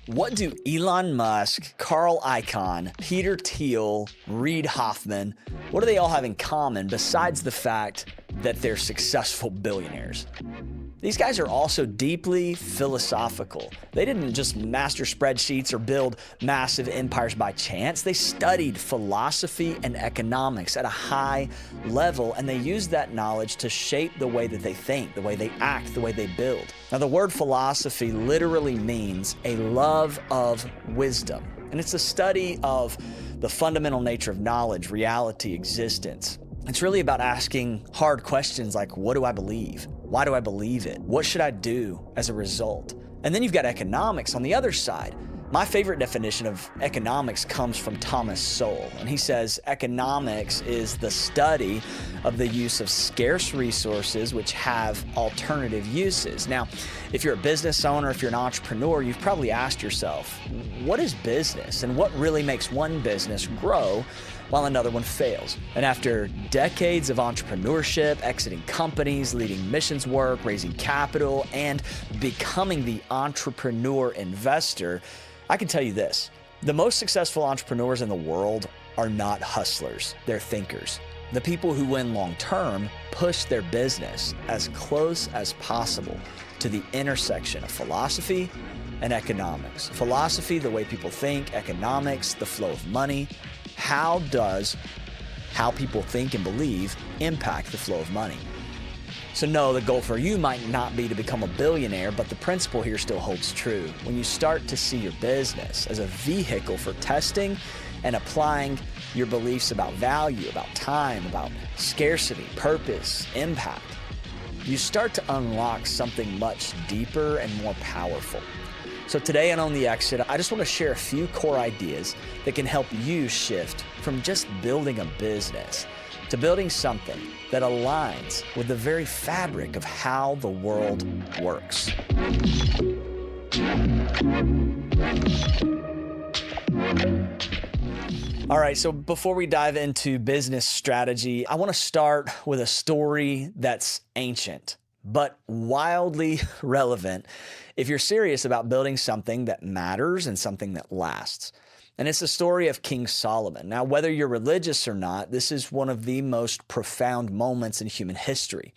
What do Elon Musk, Carl Icahn, Peter Thiel, Reid Hoffman, what do they all have in common besides the fact that they're successful billionaires? These guys are also deeply philosophical. They didn't just master spreadsheets or build massive empires by chance. They studied philosophy and economics at a high level, and they used that knowledge to shape the way that they think, the way they act, the way they build. Now, the word philosophy literally means a love of wisdom, and it's a study of the fundamental nature of knowledge, reality, existence. It's really about asking hard questions like, what do I believe? Why do I believe it? What should I do as a result? And then you've got economics on the other side. My favorite definition of economics comes from Thomas Sowell, and he says economics is the study of the use of scarce resources which have alternative uses. Now, if you're a business owner, if you're an entrepreneur, you've probably asked yourself, what is business and what really makes one business grow while another one fails? And after decades of entrepreneurship, exiting companies, leading missions work, raising capital, and becoming the entrepreneur investor, I can tell you this: the most successful entrepreneurs in the world are not hustlers, they're thinkers. The people who win long term push their business as close as possible to the intersection of philosophy and economics. Philosophy, the way people think; economics, the flow of money. How does how people think and believe impact the flow of money? So no, the goal for you might not be to become a billionaire, but the principle here still holds true. When you start to see your business as a vehicle for testing and applying your beliefs about value, about time, about scarcity, purpose, impact, you start to unlock something much deeper and more powerful. So today on the Exit, I just want to share a few core ideas that can help you shift from just building a business to building something that aligns with the very fabric of how the world works. All right, so before we dive into business strategy, I want to start with a story that's ancient, but wildly relevant if you're serious about building something that matters and something that lasts. And it's the story of King Solomon. Now, whether you're religious or not, this is one of the most profound moments in human history.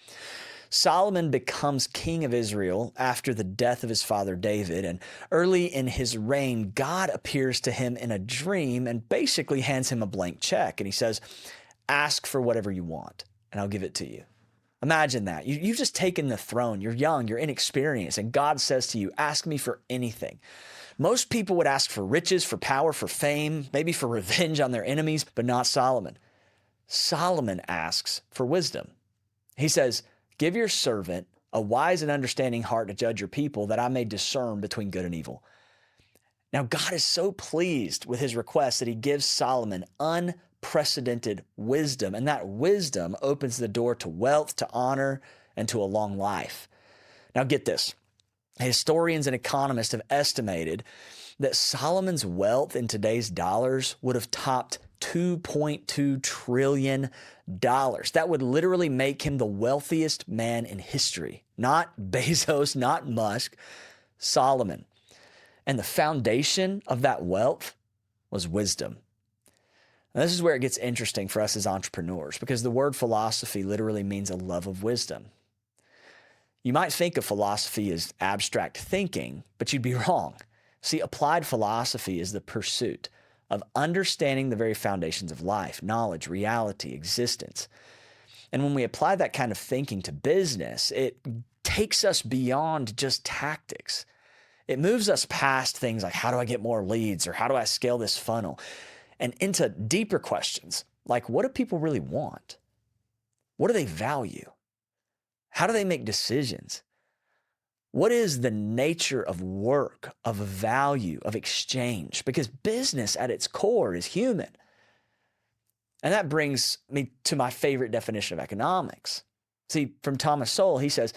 Solomon becomes king of Israel after the death of his father David, and early in his reign, God appears to him in a dream and basically hands him a blank check. And he says, ask for whatever you want, and I'll give it to you. Imagine that. You've just taken the throne. You're young, you're inexperienced, and God says to you, ask me for anything. Most people would ask for riches, for power, for fame, maybe for revenge on their enemies, but not Solomon. Solomon asks for wisdom. He says, give your servant a wise and understanding heart to judge your people, that I may discern between good and evil. Now, God is so pleased with his request that he gives Solomon unprecedented wisdom, and that wisdom opens the door to wealth, to honor, and to a long life. Now, get this. Historians and economists have estimated that Solomon's wealth in today's dollars would have topped $2.2 trillion. That would literally make him the wealthiest man in history. Not Bezos, not Musk, Solomon. And the foundation of that wealth was wisdom. Now, this is where it gets interesting for us as entrepreneurs, because the word philosophy literally means a love of wisdom. You might think of philosophy as abstract thinking, but you'd be wrong. See, applied philosophy is the pursuit of understanding the very foundations of life, knowledge, reality, existence. And when we apply that kind of thinking to business, it takes us beyond just tactics. It moves us past things like, how do I get more leads, or how do I scale this funnel, and into deeper questions like, what do people really want? What do they value? How do they make decisions? What is the nature of work, of value, of exchange? Because business at its core is human. And that brings me to my favorite definition of economics. See, from Thomas Sowell, he says,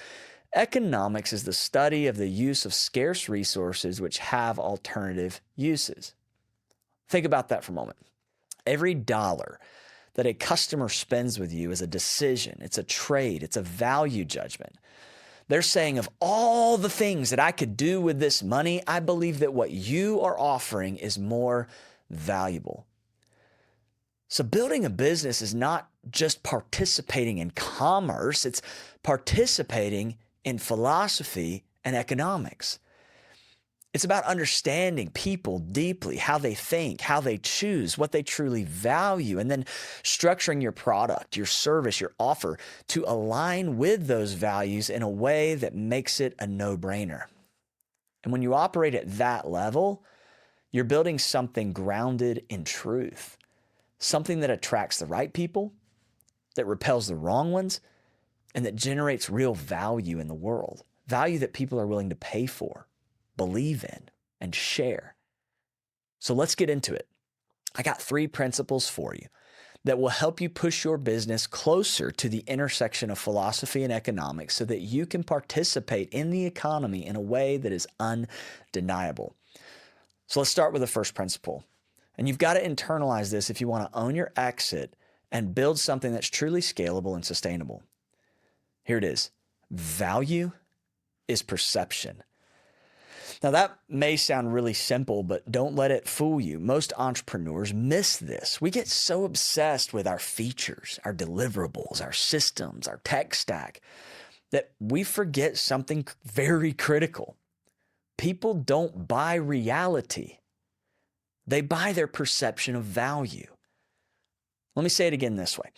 economics is the study of the use of scarce resources which have alternative uses. Think about that for a moment. Every dollar that a customer spends with you is a decision, it's a trade, it's a value judgment. They're saying, of all the things that I could do with this money, I believe that what you are offering is more valuable. So building a business is not just participating in commerce, it's participating in philosophy and economics. It's about understanding people deeply, how they think, how they choose, what they truly value, and then structuring your product, your service, your offer to align with those values in a way that makes it a no-brainer. And when you operate at that level, you're building something grounded in truth, something that attracts the right people, that repels the wrong ones, and that generates real value in the world, value that people are willing to pay for, believe in, and share. So let's get into it. I got 3 principles for you that will help you push your business closer to the intersection of philosophy and economics so that you can participate in the economy in a way that is undeniable. So let's start with the first principle. And you've got to internalize this if you want to own your exit and build something that's truly scalable and sustainable. Here it is. Value is perception. Now that may sound really simple, but don't let it fool you. Most entrepreneurs miss this. We get so obsessed with our features, our deliverables, our systems, our tech stack, that we forget something very critical. People don't buy reality. They buy their perception of value. Let me say it again this way.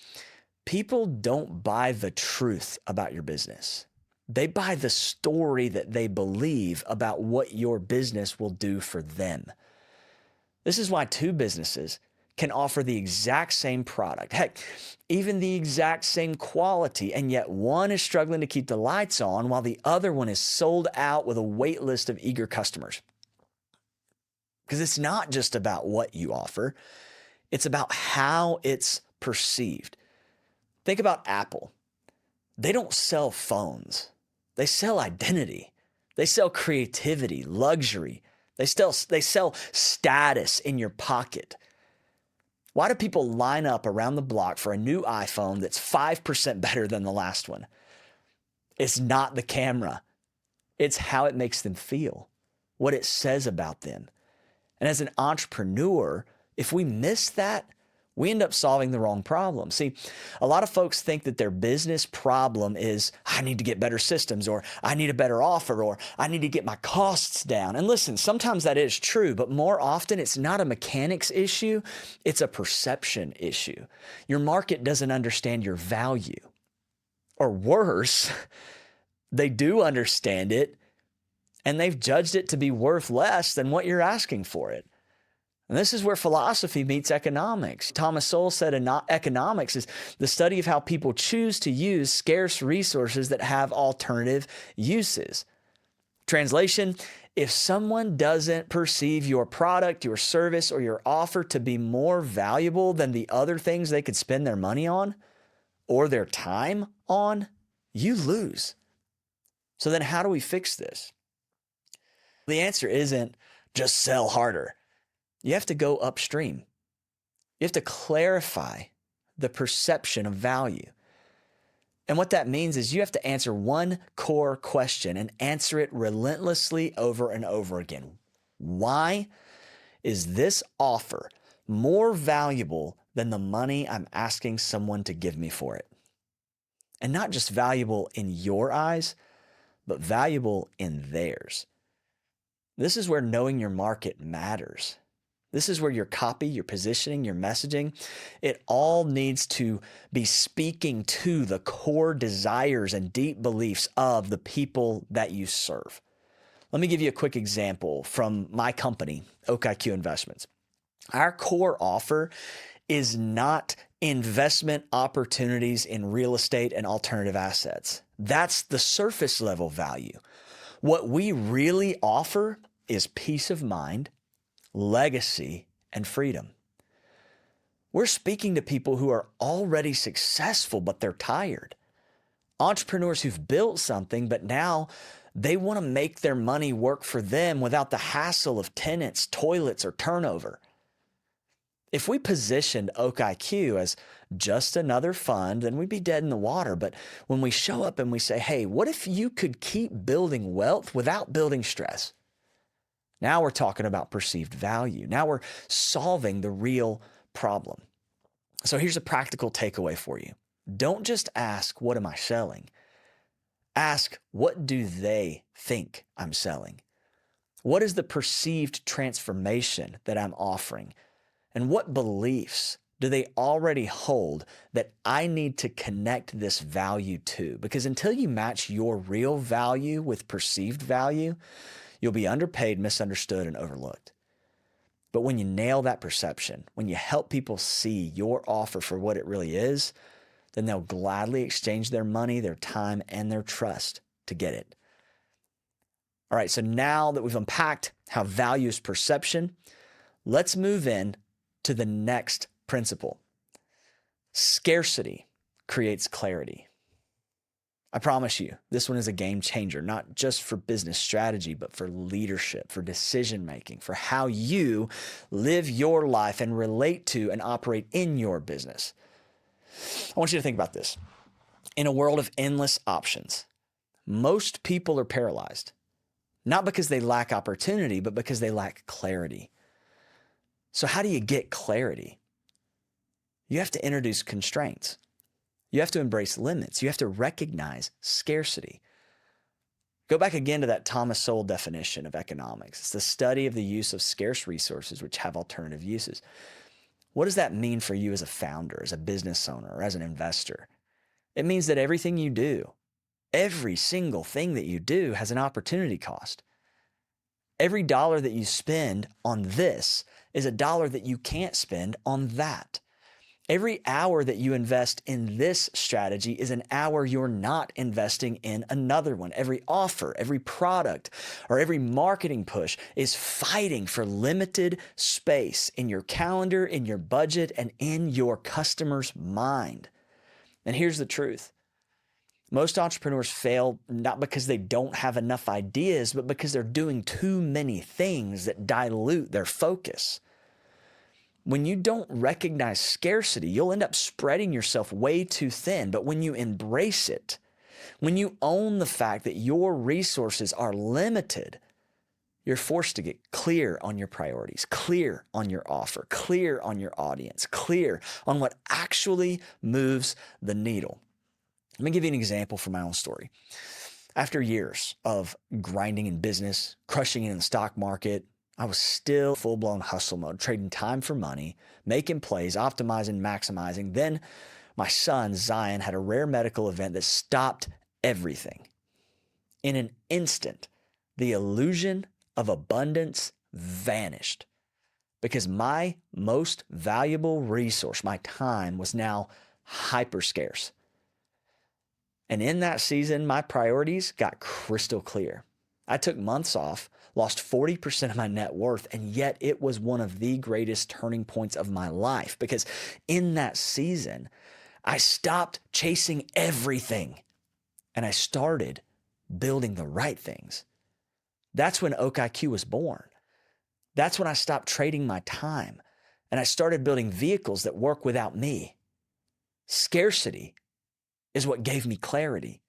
People don't buy the truth about your business. They buy the story that they believe about what your business will do for them. This is why 2 businesses can offer the exact same product, heck, even the exact same quality, and yet one is struggling to keep the lights on while the other one is sold out with a wait list of eager customers. Because it's not just about what you offer, it's about how it's perceived. Think about Apple. They don't sell phones. They sell identity. They sell creativity, luxury. They sell status in your pocket. Why do people line up around the block for a new iPhone that's 5% better than the last one? It's not the camera. It's how it makes them feel, what it says about them. And as an entrepreneur, if we miss that, we end up solving the wrong problem. See, a lot of folks think that their business problem is, I need to get better systems, or I need a better offer, or I need to get my costs down. And listen, sometimes that is true, but more often it's not a mechanics issue, it's a perception issue. Your market doesn't understand your value. Or worse, they do understand it, and they've judged it to be worth less than what you're asking for it. And this is where philosophy meets economics. Thomas Sowell said economics is the study of how people choose to use scarce resources that have alternative uses. Translation, if someone doesn't perceive your product, your service, or your offer to be more valuable than the other things they could spend their money on or their time on, you lose. So then how do we fix this? The answer isn't just sell harder. You have to go upstream. You have to clarify the perception of value. And what that means is you have to answer one core question and answer it relentlessly over and over again. Why is this offer more valuable than the money I'm asking someone to give me for it? And not just valuable in your eyes, but valuable in theirs. This is where knowing your market matters. This is where your copy, your positioning, your messaging, it all needs to be speaking to the core desires and deep beliefs of the people that you serve. Let me give you a quick example from my company, OakIQ Investments. Our core offer is not investment opportunities in real estate and alternative assets. That's the surface level value. What we really offer is peace of mind, legacy, and freedom. We're speaking to people who are already successful, but they're tired. Entrepreneurs who've built something, but now they want to make their money work for them without the hassle of tenants, toilets, or turnover. If we positioned Oak IQ as just another fund, then we'd be dead in the water. But when we show up and we say, hey, what if you could keep building wealth without building stress? Now we're talking about perceived value. Now we're solving the real problem. So here's a practical takeaway for you. Don't just ask, what am I selling? Ask, what do they think I'm selling? What is the perceived transformation that I'm offering? And what beliefs do they already hold that I need to connect this value to? Because until you match your real value with perceived value, you'll be underpaid, misunderstood, and overlooked. But when you nail that perception, when you help people see your offer for what it really is, then they'll gladly exchange their money, their time, and their trust to get it. All right, so now that we've unpacked how value is perception, let's move in to the next principle. Scarcity creates clarity. I promise you, this one is a game changer, not just for business strategy, but for leadership, for decision making, for how you live your life and relate to and operate in your business. I want you to think about this. In a world of endless options, most people are paralyzed, not because they lack opportunity, but because they lack clarity. So how do you get clarity? You have to introduce constraints. You have to embrace limits. You have to recognize scarcity. Go back again to that Thomas Sowell definition of economics. It's the study of the use of scarce resources which have alternative uses. What does that mean for you as a founder, as a business owner, or as an investor? It means that everything you do, every single thing that you do has an opportunity cost. Every dollar that you spend on this is a dollar that you can't spend on that. Every hour that you invest in this strategy is an hour you're not investing in another one. Every offer, every product, or every marketing push is fighting for limited space in your calendar, in your budget, and in your customer's mind. And here's the truth. Most entrepreneurs fail not because they don't have enough ideas, but because they're doing too many things that dilute their focus. When you don't recognize scarcity, you'll end up spreading yourself way too thin. But when you embrace it, when you own the fact that your resources are limited, you're forced to get clear on your priorities, clear on your offer, clear on your audience, clear on what actually moves the needle. Let me give you an example from my own story. After years of grinding in business, crushing it in the stock market, I was still full-blown hustle mode, trading time for money, making plays, optimizing, maximizing. Then my son, Zion, had a rare medical event that stopped everything. In an instant, the illusion of abundance vanished because my most valuable resource, my time, was now hyper scarce. And in that season, my priorities got crystal clear. I took months off, lost 40% of my net worth, and yet it was one of the greatest turning points of my life because in that season, I stopped chasing everything and I started building the right things. That's when Oak IQ was born. That's when I stopped trading my time and I started building vehicles that work without me. Scarcity is what gave me clarity.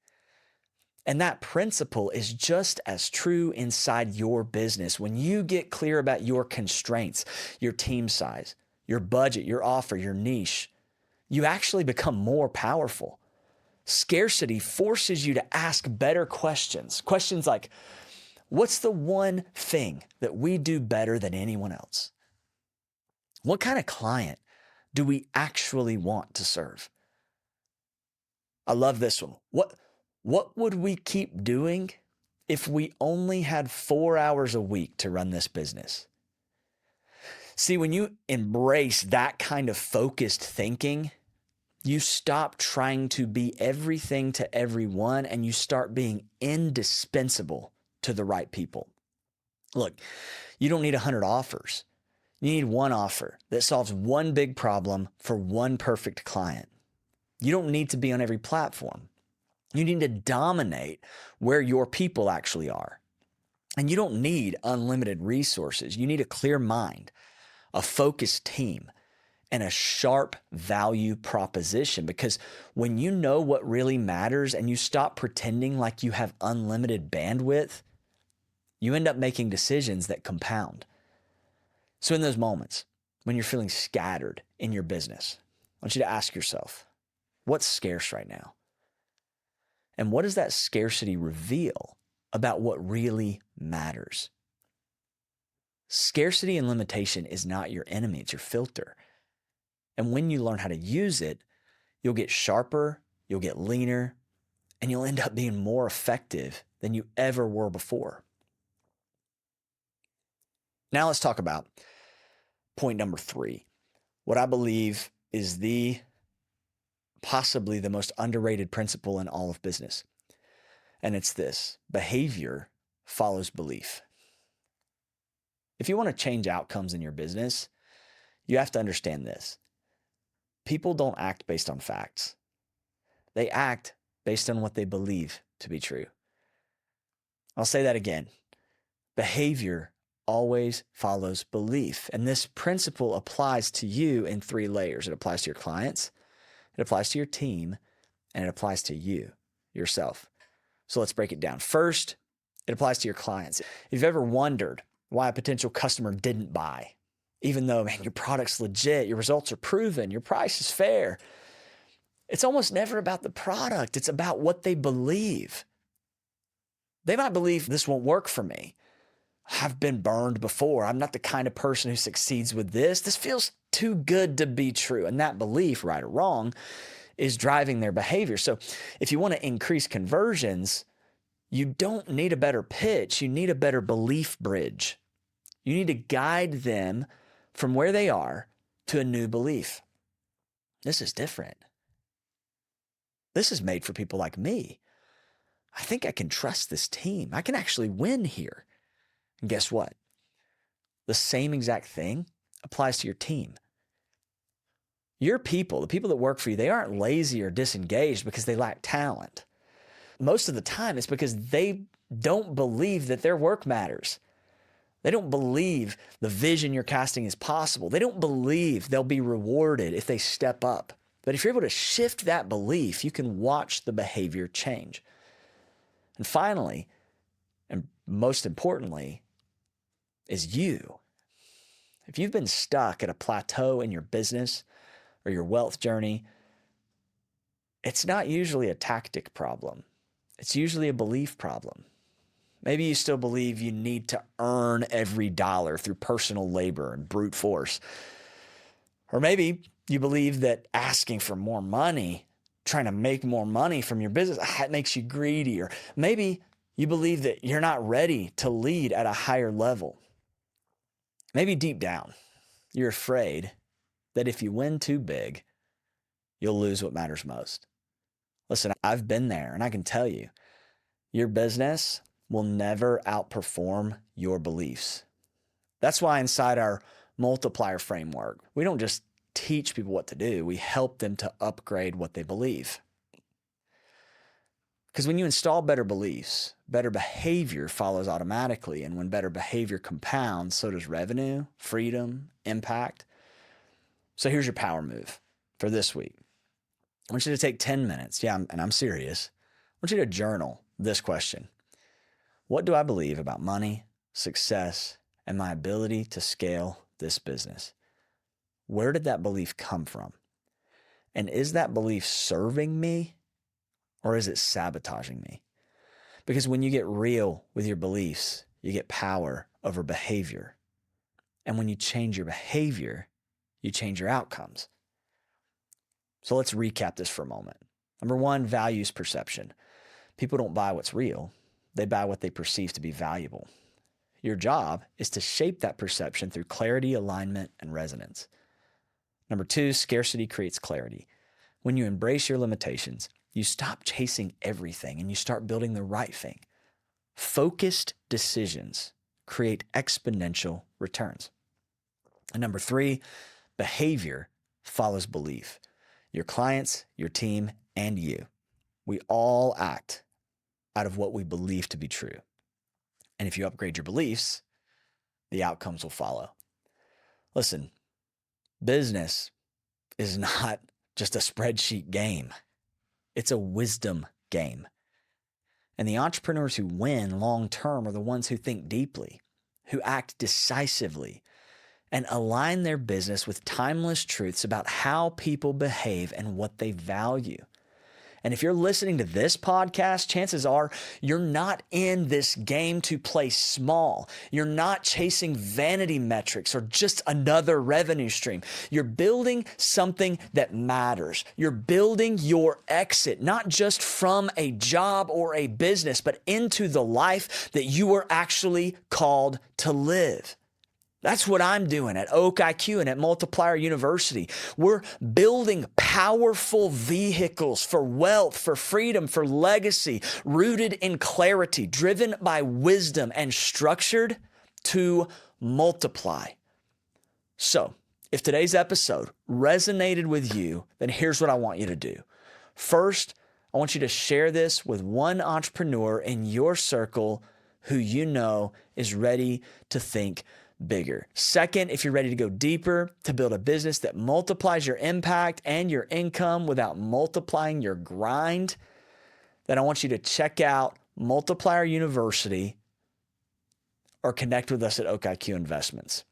And that principle is just as true inside your business. When you get clear about your constraints, your team size, your budget, your offer, your niche, you actually become more powerful. Scarcity forces you to ask better questions. Questions like, what's the one thing that we do better than anyone else? What kind of client do we actually want to serve? I love this one. What would we keep doing if we only had 4 hours a week to run this business? See, when you embrace that kind of focused thinking, you stop trying to be everything to everyone and you start being indispensable to the right people. Look, you don't need 100 offers. You need one offer that solves one big problem for one perfect client. You don't need to be on every platform. You need to dominate where your people actually are. And you don't need unlimited resources. You need a clear mind, a focused team, and a sharp value proposition. Because when you know what really matters and you stop pretending like you have unlimited bandwidth, you end up making decisions that compound. So in those moments when you're feeling scattered in your business, I want you to ask yourself, what's scarce right now? And what does that scarcity reveal about what really matters? Scarcity and limitation is not your enemy, it's your filter. And when you learn how to use it, you'll get sharper, you'll get leaner, and you'll end up being more effective than you ever were before. Now let's talk about point number 3. What I believe is possibly the most underrated principle in all of business. And it's this: behavior follows belief. If you want to change outcomes in your business, you have to understand this. People don't act based on facts. They act based on what they believe to be true. I'll say that again. Behavior always follows belief. And this principle applies to you in 3 layers. It applies to your clients, it applies to your team, and it applies to you, yourself. So let's break it down. First, it applies to your clients. If you've ever wondered why a potential customer didn't buy, even though, man, your product's legit, your results are proven, your price is fair, it's almost never about the product. It's about what they believe. They might believe this won't work for me. I've been burned before. I'm not the kind of person who succeeds with this. This feels too good to be true. And that belief, right or wrong, is driving their behavior. So if you want to increase conversions, you don't need a better pitch. You need a better belief bridge. You need to guide them from where they are to a new belief. This is different. This is made for people like me. I think I can trust this team. I can actually win here. And guess what? The same exact thing applies to your team. Your people, the people that work for you, they aren't lazy or disengaged because they lack talent. Most of the time, it's because they don't believe that their work matters. They don't believe the vision you're casting is possible. They don't believe they'll be rewarded if they step up. But if you're able to shift that belief, you can watch the behavior change. And finally, and most importantly, is you. If you've been stuck at a plateau in your business or your wealth journey, it's not usually a tactic problem. It's usually a belief problem. Maybe you still believe you need to earn every dollar through personal labor and brute force. Or maybe you believe that asking for more money, trying to make more money from your business, that makes you greedy. Or maybe you believe that you're not ready to lead at a higher level. Maybe deep down, you're afraid that if you win too big, you'll lose what matters most. Listen, I've been there, and I can tell you, your business will never outperform your beliefs. That's why inside our multiplier framework, we don't just teach people what to do, we help them to upgrade what they believe. Because when you install better beliefs, better behavior follows automatically. And when better behavior compounds, so does revenue, freedom, impact. So here's your power move for this week. I want you to take 10 minutes. Yeah, and I'm serious. I want you to journal this question. What do I believe about money, success, and my ability to scale this business? Where did that belief come from? And is that belief serving me or is it sabotaging me? Because when you get real with your beliefs, you get power over behavior. And when you change your behavior, you change your outcomes. So let's recap this for a moment. Number 1, values perception. People don't buy what's real. They buy what they perceive to be valuable. Your job is to shape that perception through clarity, alignment, and resonance. Number 2, scarcity creates clarity. When you embrace your limitations, you stop chasing everything and you start building the right thing. Focused decisions create exponential returns. And number 3, behavior follows belief. Your clients, your team, and you. We all act out of what we believe to be true. And if you upgrade your beliefs, the outcomes will follow. Listen, business is not just a spreadsheet game. It's a wisdom game. And the entrepreneurs who win long term are the ones who think deeply, who act decisively, and align their business with timeless truths about how people behave and what they value. And if you're listening to this podcast, chances are you're not in this game to play small. You're not chasing vanity metrics or just another revenue stream. You're building something that matters. You're building your exit, not just from a job or a business, but into the life that you are actually called to live. That's what I'm doing at Oak IQ and at Multiplier University. We're building powerful vehicles for wealth, for freedom, for legacy, rooted in clarity, driven by wisdom, and structured to multiply. So, if today's episode resonated with you, then here's what I want you to do. First, I want you to share this with one entrepreneur in your circle who you know is ready to think bigger. Second, if you're ready to go deeper to build a business that multiplies your impact and your income without multiplying your grind, then I want you to check out Multiplier University or connect with us at Oak IQ Investments.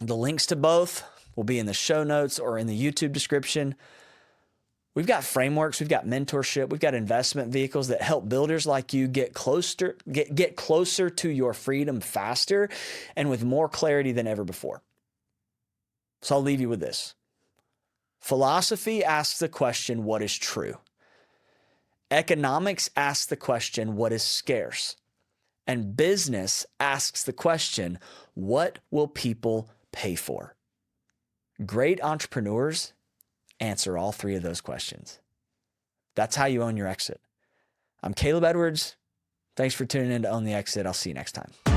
The links to both will be in the show notes or in the YouTube description. We've got frameworks, we've got mentorship, we've got investment vehicles that help builders like you get closer to your freedom faster and with more clarity than ever before. So I'll leave you with this. Philosophy asks the question, what is true? Economics asks the question, what is scarce? And business asks the question, what will people pay for? Great entrepreneurs answer all three of those questions. That's how you own your exit. I'm Caleb Edwards. Thanks for tuning in to Own the Exit. I'll see you next time.